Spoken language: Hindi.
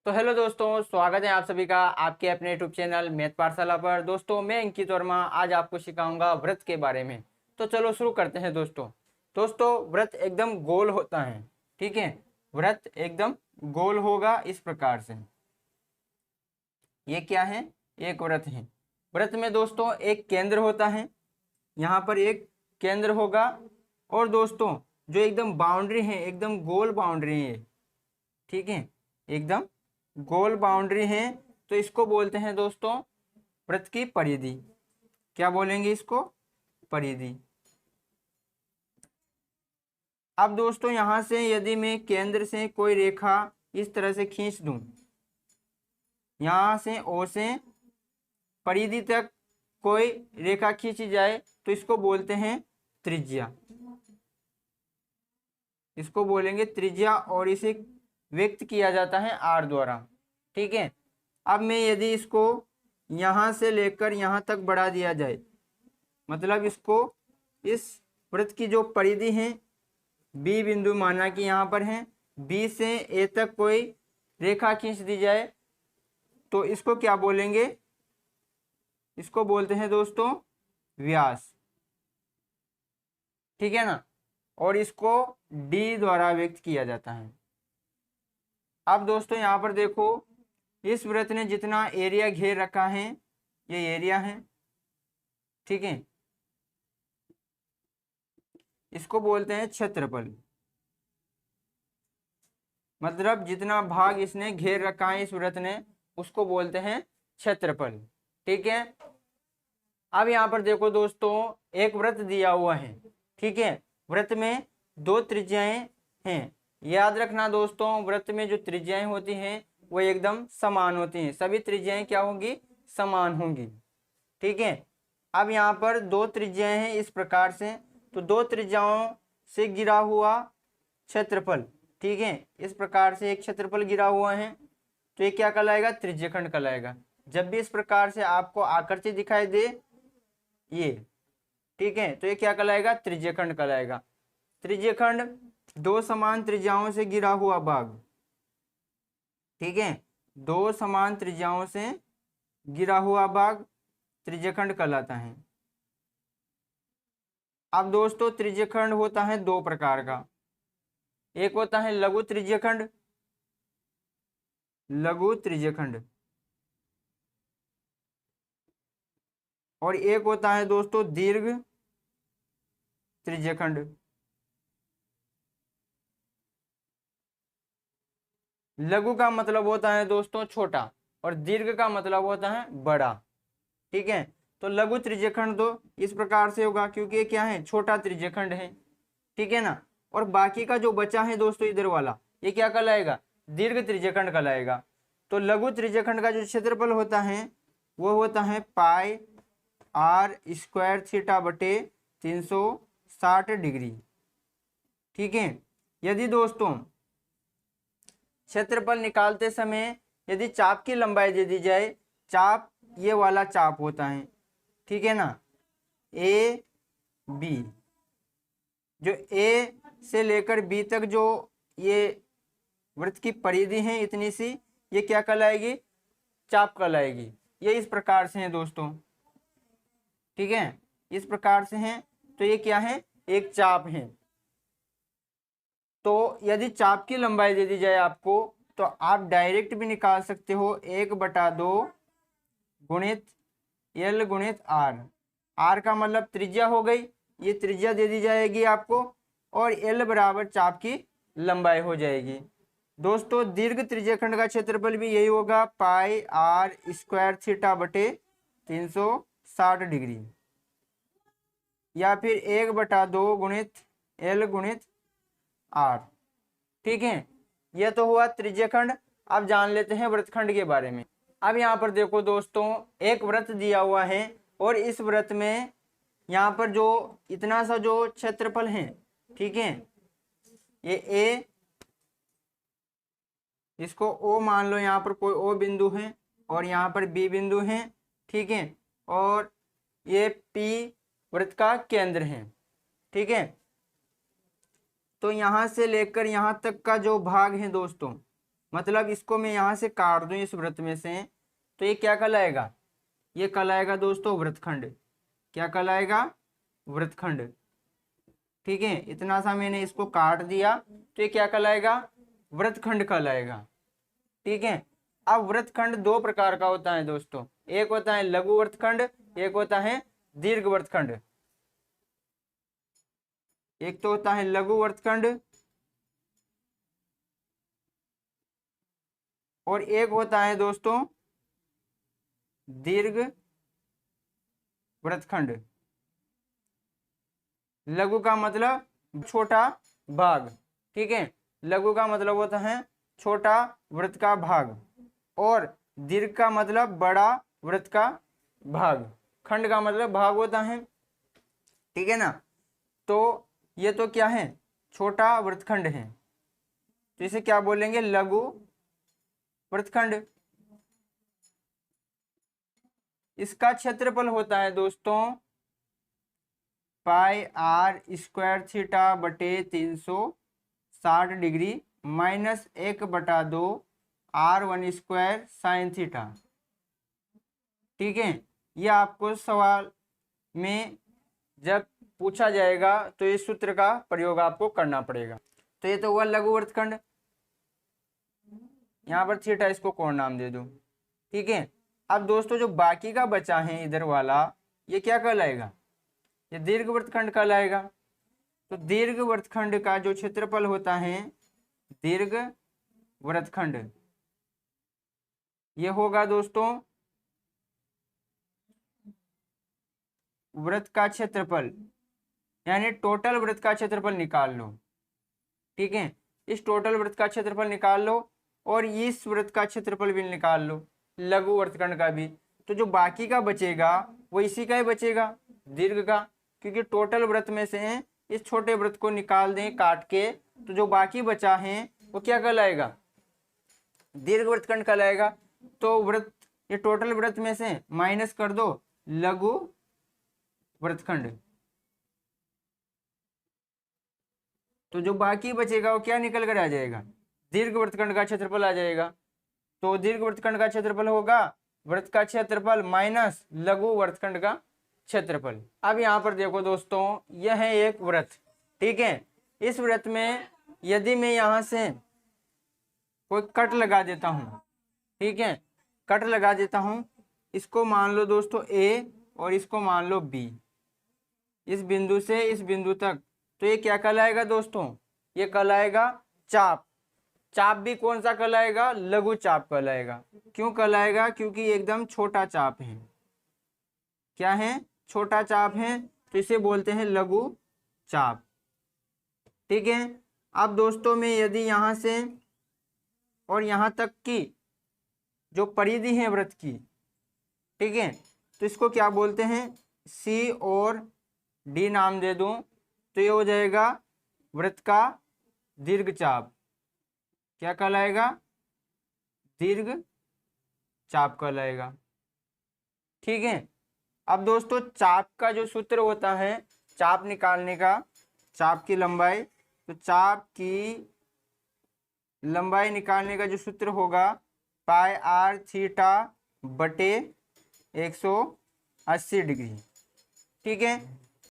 तो हेलो दोस्तों, स्वागत है आप सभी का आपके अपने यूट्यूब चैनल मैथ पाठशाला पर। दोस्तों मैं अंकित वर्मा आज आपको सिखाऊंगा व्रत के बारे में। तो चलो शुरू करते हैं दोस्तों। व्रत एकदम गोल होता है, ठीक है। व्रत एकदम गोल होगा इस प्रकार से। ये क्या है? एक व्रत है। व्रत में दोस्तों एक केंद्र होता है, यहाँ पर एक केंद्र होगा। और दोस्तों जो एकदम बाउंड्री है, एकदम गोल बाउंड्री है, ठीक है, एकदम गोल बाउंड्री है। तो इसको बोलते हैं दोस्तों वृत्त की परिधि। क्या बोलेंगे इसको? परिधि। अब दोस्तों यहां से यदि मैं केंद्र से कोई रेखा इस तरह से खींच दूं, यहां से ओ से परिधि तक कोई रेखा खींची जाए तो इसको बोलते हैं त्रिज्या। इसको बोलेंगे त्रिज्या और इसे व्यक्त किया जाता है आर द्वारा, ठीक है। अब मैं यदि इसको यहाँ से लेकर यहाँ तक बढ़ा दिया जाए, मतलब इसको इस वृत्त की जो परिधि है बी बिंदु माना कि यहाँ पर है, बी से ए तक कोई रेखा खींच दी जाए तो इसको क्या बोलेंगे? इसको बोलते हैं दोस्तों व्यास, ठीक है ना। और इसको डी द्वारा व्यक्त किया जाता है। अब दोस्तों यहाँ पर देखो, इस वृत्त ने जितना एरिया घेर रखा है ये एरिया है, ठीक है। इसको बोलते हैं क्षेत्रफल, मतलब जितना भाग इसने घेर रखा है इस वृत्त ने उसको बोलते हैं क्षेत्रफल, ठीक है। अब यहाँ पर देखो दोस्तों, एक वृत्त दिया हुआ है, ठीक है। वृत्त में दो त्रिज्याएं हैं। याद रखना दोस्तों, वृत्त में जो त्रिज्याएं होती हैं वो एकदम समान होती हैं। सभी त्रिज्याएं क्या होंगी? समान होंगी, ठीक है। अब यहाँ पर दो त्रिज्याएं हैं इस प्रकार से, तो दो त्रिज्याओं से गिरा हुआ क्षेत्रफल, ठीक है, इस प्रकार से एक क्षेत्रफल गिरा हुआ है तो ये क्या कहलाएगा? त्रिज्यखंड कहलाएगा। जब भी इस प्रकार से आपको आकृति दिखाई दे ये, ठीक है, तो ये क्या कहलाएगा? त्रिज्यखंड कहलाएगा। त्रिज्यखंड दो समान त्रिज्याओं से गिरा हुआ भाग, ठीक है, दो समान त्रिज्याओं से गिरा हुआ भाग त्रिज्यखंड कहलाता है। अब दोस्तों त्रिज्यखंड होता है दो प्रकार का। एक होता है लघु त्रिज्यखंड, लघु त्रिज्यखंड, और एक होता है दोस्तों दीर्घ त्रिज्यखंड। लघु का मतलब होता है दोस्तों छोटा और दीर्घ का मतलब होता है बड़ा, ठीक है। तो लघु त्रिज्यखंड तो इस प्रकार से होगा क्योंकि ये क्या है? छोटा त्रिज्यखंड है, ठीक है ना। और बाकी का जो बचा है दोस्तों इधर वाला, ये क्या कहलाएगा? दीर्घ त्रिज्यखंड कहलाएगा। तो लघु त्रिज्यखंड का जो क्षेत्रफल होता है वो होता है पाई आर स्क्वायर थीटा बटे 360 डिग्री, ठीक है। यदि दोस्तों क्षेत्रफल निकालते समय यदि चाप की लंबाई दे दी जाए, चाप ये वाला चाप होता है, ठीक है ना, ए बी, जो ए से लेकर बी तक जो ये वृत्त की परिधि है इतनी सी, ये क्या कहलाएगी? चाप कहलाएगी। ये इस प्रकार से है दोस्तों, ठीक है, इस प्रकार से है। तो ये क्या है? एक चाप है। तो यदि चाप की लंबाई दे दी जाए आपको तो आप डायरेक्ट भी निकाल सकते हो, 1/2 गुणित एल गुणित आर। आर का मतलब त्रिज्या हो गई, ये त्रिज्या दे दी जाएगी आपको, और एल बराबर चाप की लंबाई हो जाएगी। दोस्तों दीर्घ त्रिज्यखंड का क्षेत्रफल भी यही होगा, पाई आर स्क्वायर थीटा बटे 360 डिग्री, या फिर 1/2 गुणित एल गुणित आर, ठीक है। यह तो हुआ त्रिज्यखंड। अब जान लेते हैं वृत्तखंड के बारे में। अब यहाँ पर देखो दोस्तों, एक वृत्त दिया हुआ है और इस वृत्त में यहाँ पर जो इतना सा जो क्षेत्रफल है, ठीक है, ये ए, इसको ओ मान लो, यहाँ पर कोई ओ बिंदु है और यहाँ पर बी बिंदु है, ठीक है, और ये पी वृत्त का केंद्र है, ठीक है। तो यहाँ से लेकर यहाँ तक का जो भाग है दोस्तों, मतलब इसको मैं यहाँ से काट दूं इस वृत्त में से, तो ये क्या कहलाएगा? ये कहलाएगा दोस्तों वृत्तखंड। क्या कहलाएगा? वृत्तखंड। ठीक है, इतना सा मैंने इसको काट दिया तो ये क्या कहलाएगा? वृत्तखंड कहलाएगा। ठीक है। अब वृत्तखंड दो प्रकार का होता है दोस्तों, एक होता है लघु वृत्तखंड, एक होता है दीर्घ वृत्तखंड। एक तो होता है लघु वृत्तखंड और एक होता है दोस्तों दीर्घ वृत्तखंड। लघु का मतलब छोटा भाग। ठीक है, लघु का मतलब होता है छोटा वृत्त का भाग और दीर्घ का मतलब बड़ा वृत्त का भाग। खंड का मतलब भाग होता है। ठीक है ना। तो ये तो क्या है? छोटा वृत्तखंड है, तो इसे क्या बोलेंगे? लघु वृत्तखंड। इसका क्षेत्रफल होता है दोस्तों पाई आर स्क्वायर थीटा बटे 360 degree minus 1/2 R1 square sine theta. ठीक है, यह आपको सवाल में जब पूछा जाएगा तो इस सूत्र का प्रयोग आपको करना पड़ेगा। तो ये तो हुआ लघु वृत्तखंड। यहाँ पर थीटा इसको कोण नाम दे दो। ठीक है, अब दोस्तों जो बाकी का बचा है इधर वाला, ये क्या कहलाएगा? ये दीर्घ वृत्तखंड कहलाएगा। तो दीर्घ वृत्तखंड का जो क्षेत्रफल होता है दीर्घ वृत्तखंड, ये होगा दोस्तों वृत्त का क्षेत्रफल, यानी टोटल वृत्त का क्षेत्रफल निकाल लो। ठीक है, इस टोटल वृत्त का क्षेत्रफल निकाल लो और इस वृत्त का क्षेत्रफल भी निकाल लो, लघु वृत्तखंड का भी। तो जो बाकी का बचेगा वो इसी का ही बचेगा, दीर्घ का, क्योंकि टोटल वृत्त में से इस छोटे वृत्त को निकाल दें काट के, तो जो बाकी बचा है वो क्या कहलाएगा? दीर्घ वृत्तखंड कहलाएगा। तो वृत्त, ये टोटल वृत्त में से माइनस कर दो लघु वृत्तखंड, तो जो बाकी बचेगा वो क्या निकल कर आ जाएगा? दीर्घ वृत्तखंड का क्षेत्रफल आ जाएगा। तो दीर्घ वृत्तखंड का क्षेत्रफल होगा वृत्त का क्षेत्रफल माइनस लघु वृत्तखंड का क्षेत्रफल। अब यहाँ पर देखो दोस्तों, यह है एक वृत्त। ठीक है, इस वृत्त में यदि मैं यहाँ से कोई कट लगा देता हूँ, ठीक है, कट लगा देता हूँ, इसको मान लो दोस्तों A और इसको मान लो B, इस बिंदु से इस बिंदु तक, तो ये क्या कहलाएगा दोस्तों? ये कहलाएगा चाप। चाप भी कौन सा कहलाएगा? लघु चाप कहलाएगा। क्यों कहलाएगा? क्योंकि एकदम छोटा चाप है। क्या है? छोटा चाप है, तो इसे बोलते हैं लघु चाप। ठीक है, अब दोस्तों में यदि यहाँ से और यहाँ तक की जो परिधि है वृत्त की, ठीक है, तो इसको क्या बोलते हैं? C और D नाम दे दूं तो ये हो जाएगा वृत्त का दीर्घ चाप। क्या कहलाएगा? दीर्घ चाप कहलाएगा। ठीक है, अब दोस्तों चाप का जो सूत्र होता है चाप निकालने का, चाप की लंबाई, तो चाप की लंबाई निकालने का जो सूत्र होगा पाई आर थीटा बटे 180 डिग्री। ठीक है,